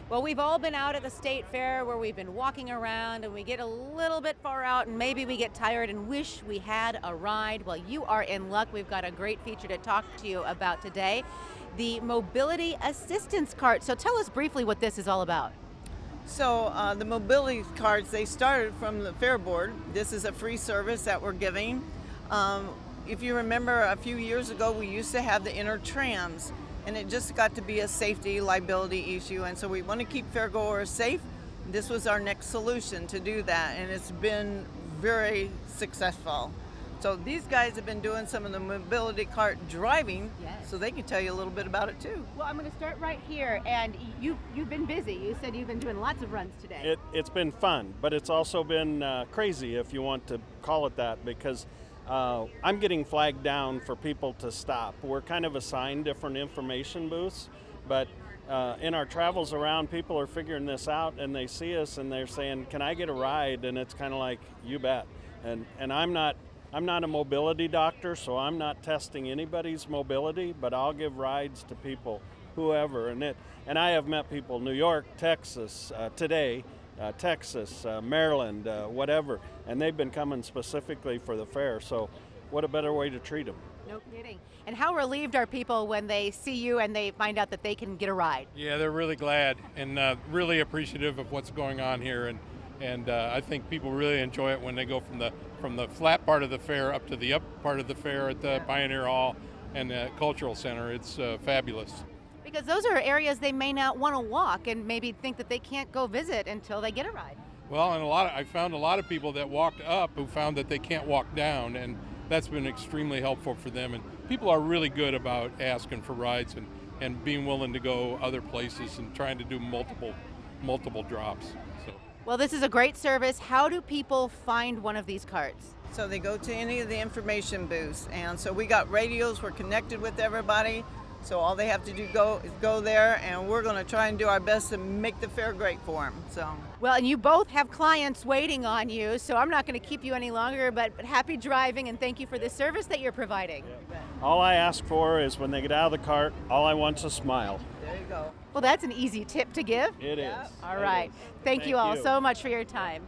Well, we've all been out at the state fair where we've been walking around and we get a little bit far out and maybe we get tired and wish we had a ride. Well, you are in luck. We've got a great feature to talk to you about today, the mobility assistance cart. So tell us briefly what this is all about. So the mobility carts, they started from the Fair Board. This is a free service that we're giving. If you remember a few years ago, we used to have the inner trams, and it just got to be a safety liability issue. And so we want to keep fairgoers safe. This was our next solution to do that, and it's been very successful. So these guys have been doing some of the mobility cart driving, Yes. so they can tell you a little bit about it too. Well, I'm going to start right here, and you've been busy. You said you've been doing lots of runs today. It's been fun, but it's also been crazy, if you want to call it that, because I'm getting flagged down for people to stop. We're kind of assigned different information booths, but in our travels around, people are figuring this out, and they see us and they're saying, "Can I get a ride?" And it's kind of like, "You bet." And I'm not a mobility doctor, so I'm not testing anybody's mobility, but I'll give rides to people, whoever. And I have met people, New York, Texas, today, Texas, Maryland, whatever, and they've been coming specifically for the fair. So what a better way to treat them. No kidding. And how relieved are people when they see you and they find out that they can get a ride? Yeah, they're really glad and really appreciative of what's going on here, and I think people really enjoy it when they go from the flat part of the fair up to the up part of the fair at the Pioneer Hall and the Cultural Center. It's fabulous. Because those are areas they may not want to walk and maybe think that they can't go visit until they get a ride. Well, and I found a lot of people that walked up who found that they can't walk down, and that's been extremely helpful for them. And people are really good about asking for rides and being willing to go other places and trying to do multiple drops. So. Well, this is a great service. How do people find one of these carts? So they go to any of the information booths, and so we got radios, we're connected with everybody, so all they have to do is go there, and we're going to try and do our best to make the fair great for them. So. Well, and you both have clients waiting on you, so I'm not going to keep you any longer, but happy driving and thank you for the service that you're providing. All I ask for is when they get out of the cart, all I want's a smile. There you go. Well, that's an easy tip to give. It is. All right. Thank you all so much for your time.